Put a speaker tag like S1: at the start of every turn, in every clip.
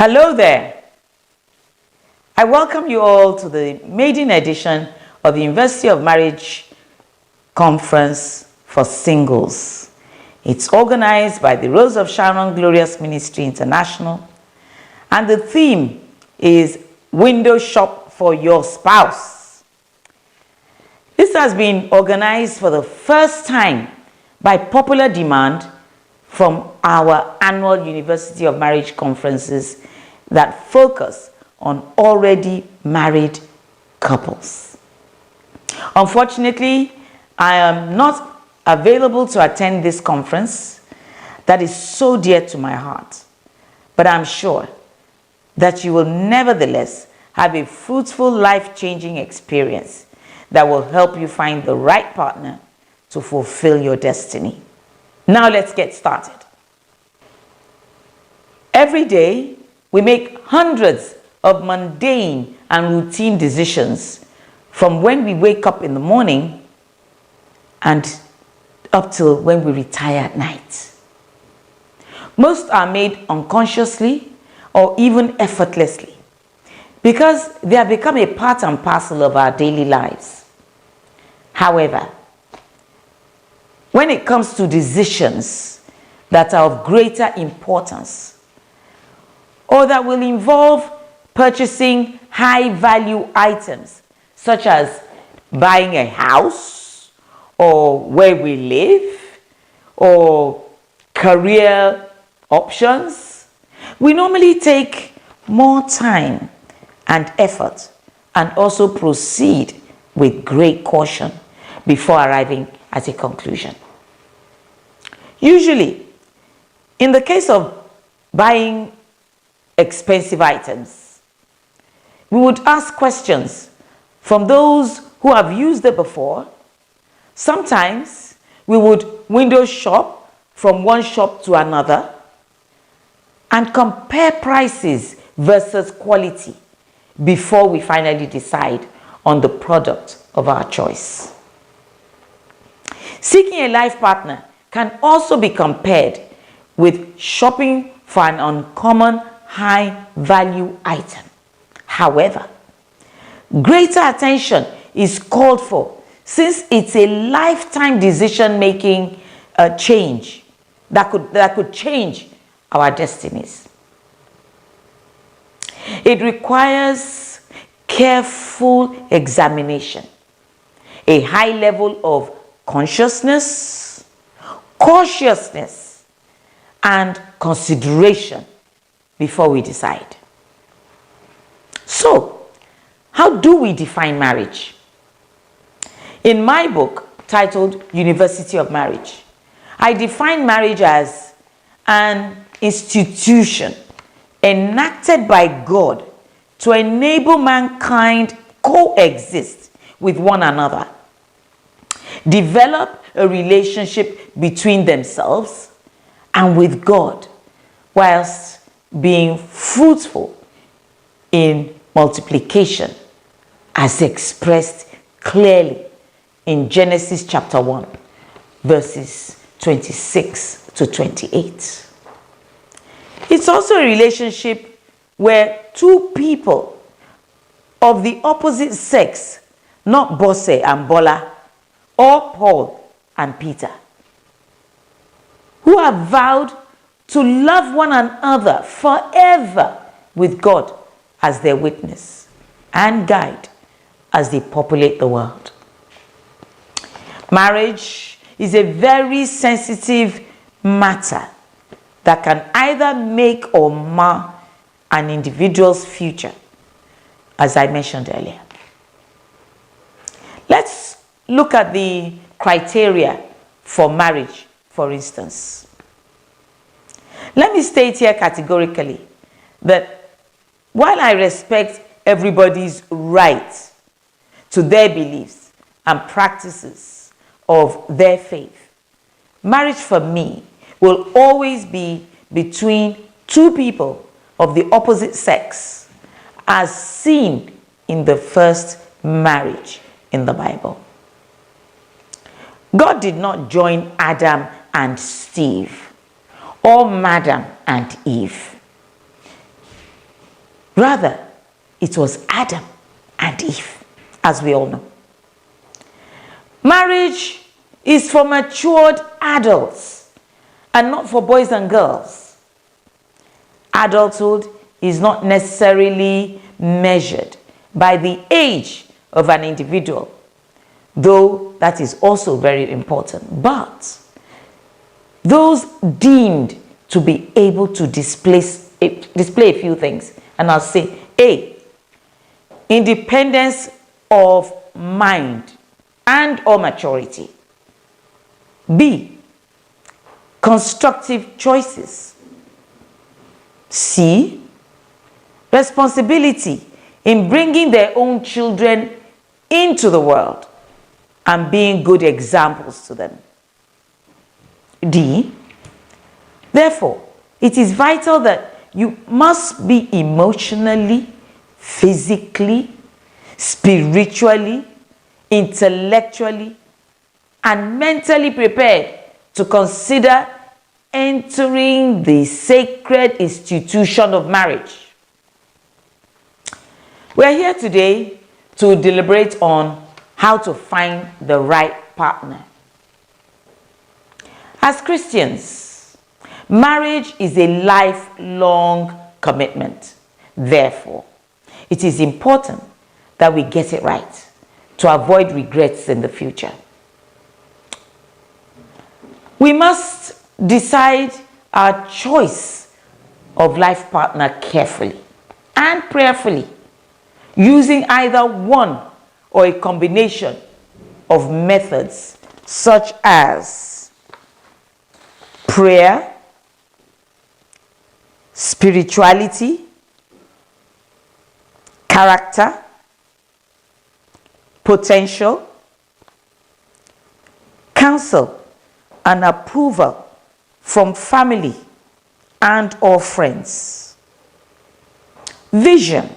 S1: Hello there. I welcome you all to the maiden edition of the University of Marriage Conference for Singles. It's organized by the Rose of Sharon Glorious Ministry International, and the theme is Window Shop for Your Spouse. This has been organized for the first time by popular demand from our annual University of Marriage conferences that focus on already married couples. Unfortunately, I am not available to attend this conference that is so dear to my heart, but I'm sure that you will nevertheless have a fruitful, life-changing experience that will help you find the right partner to fulfill your destiny. Now let's get started. Every day, we make hundreds of mundane and routine decisions from when we wake up in the morning and up till when we retire at night. Most are made unconsciously or even effortlessly because they have become a part and parcel of our daily lives. However, when it comes to decisions that are of greater importance or that will involve purchasing high-value items such as buying a house or where we live or career options, we normally take more time and effort and also proceed with great caution before arriving at a conclusion. Usually, in the case of buying expensive items, we would ask questions from those who have used it before. Sometimes we would window shop from one shop to another and compare prices versus quality before we finally decide on the product of our choice. Seeking a life partner can also be compared with shopping for an uncommon high-value item. However, greater attention is called for since it's a lifetime decision-making change that could change our destinies. It requires careful examination, a high level of consciousness, cautiousness, and consideration before we decide. So, how do we define marriage? In my book titled University of Marriage, I define marriage as an institution enacted by God to enable mankind coexist with one another, develop a relationship between themselves and with God, whilst being fruitful in multiplication as expressed clearly in Genesis chapter 1, verses 26 to 28. It's also a relationship where two people of the opposite sex, not Bose and Bola, or Paul and Peter, who have vowed to love one another forever with God as their witness and guide as they populate the world. Marriage is a very sensitive matter that can either make or mar an individual's future, as I mentioned earlier. Let's look at the criteria for marriage, for instance. Let me state here categorically that while I respect everybody's right to their beliefs and practices of their faith, marriage for me will always be between two people of the opposite sex, as seen in the first marriage in the Bible. God did not join Adam and Steve or Madam and Eve. Rather, it was Adam and Eve, as we all know. Marriage is for matured adults and not for boys and girls. Adulthood is not necessarily measured by the age of an individual, though that is also very important. But those deemed to be able to display a few things, and I'll say A, independence of mind and or maturity. B, constructive choices. C, responsibility in bringing their own children into the world and being good examples to them. D, therefore, it is vital that you must be emotionally, physically, spiritually, intellectually, and mentally prepared to consider entering the sacred institution of marriage. We're here today to deliberate on how to find the right partner. As Christians, marriage is a lifelong commitment. Therefore, it is important that we get it right to avoid regrets in the future. We must decide our choice of life partner carefully and prayerfully, using either one or a combination of methods such as prayer, spirituality, character, potential, counsel, and approval from family and or friends, vision,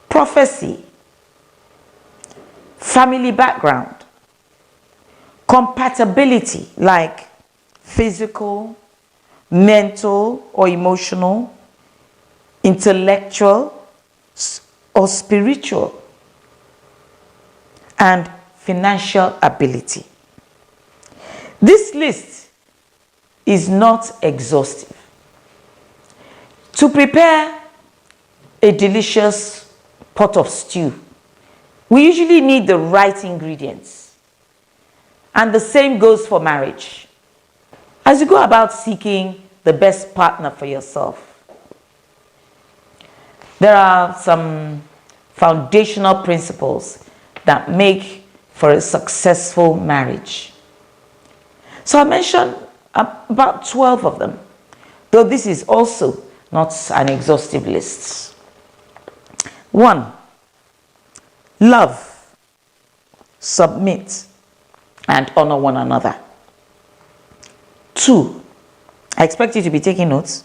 S1: prophecy, family background, compatibility like physical, mental or emotional, intellectual or spiritual, and financial ability. This list is not exhaustive. To prepare a delicious pot of stew, we usually need the right ingredients. And the same goes for marriage. As you go about seeking the best partner for yourself, there are some foundational principles that make for a successful marriage. So I mentioned about 12 of them, though this is also not an exhaustive list. 1, love, submit, and honor one another. 2, I expect you to be taking notes.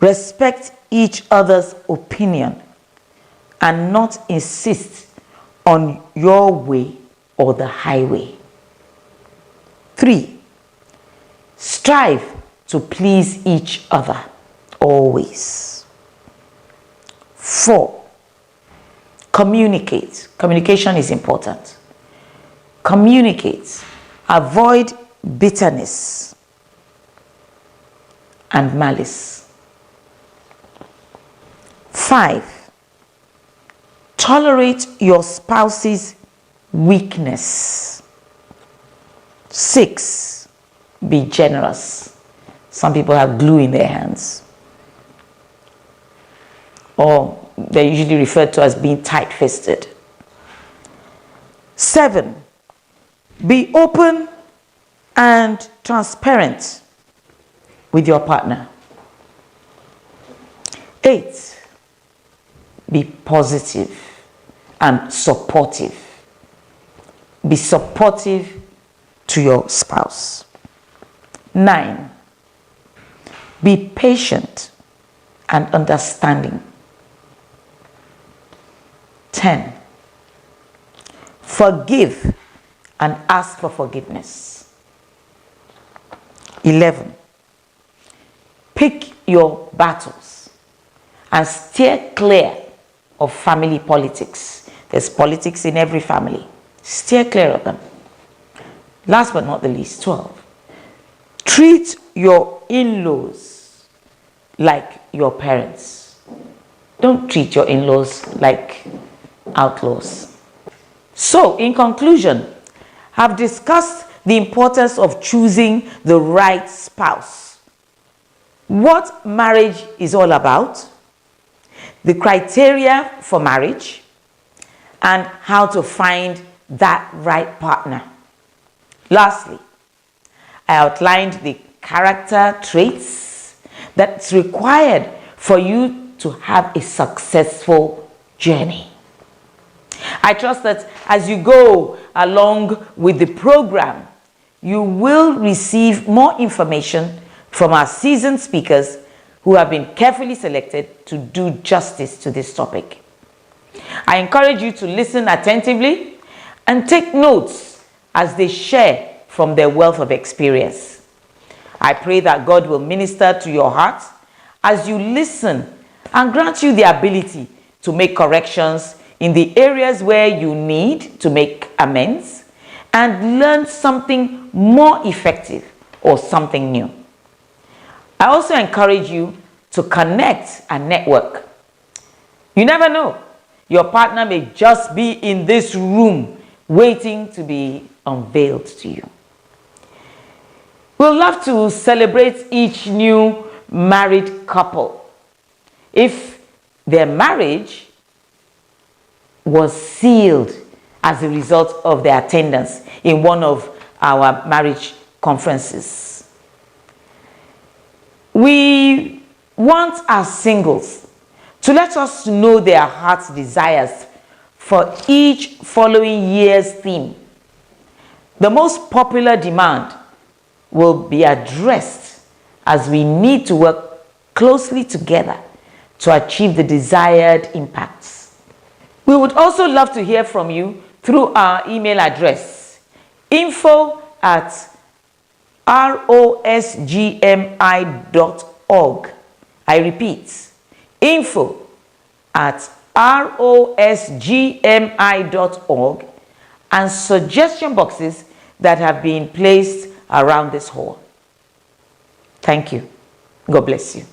S1: Respect each other's opinion and not insist on your way or the highway. 3, strive to please each other always. 4, communicate. Communication is important. Communicate. Avoid bitterness and malice. 5, tolerate your spouse's weakness. 6, be generous. Some people have glue in their hands, or they're usually referred to as being tight-fisted. 7, be open and transparent with your partner. 8, be positive and supportive. Be supportive to your spouse. 9, be patient and understanding. 10, forgive and ask for forgiveness. 11, pick your battles and steer clear of family politics. There's politics in every family. Steer clear of them. Last but not the least, 12. Treat your in-laws like your parents. Don't treat your in-laws like outlaws. So, in conclusion, I've discussed the importance of choosing the right spouse, what marriage is all about, the criteria for marriage, and how to find that right partner. Lastly, I outlined the character traits that's required for you to have a successful journey. I trust that as you go along with the program, you will receive more information from our seasoned speakers who have been carefully selected to do justice to this topic. I encourage you to listen attentively and take notes as they share from their wealth of experience. I pray that God will minister to your heart as you listen and grant you the ability to make corrections in the areas where you need to make amends and learn something more effective or something new. I also encourage you to connect and network. You never know. Your partner may just be in this room waiting to be unveiled to you. We'll love to celebrate each new married couple if their marriage was sealed as a result of their attendance in one of our marriage conferences. We want our singles to let us know their heart's desires for each following year's theme. The most popular demand will be addressed as we need to work closely together to achieve the desired impacts. We would also love to hear from you through our email address, info@rosgmi.org. I repeat, info@rosgmi.org, and suggestion boxes that have been placed around this hall. Thank you. God bless you.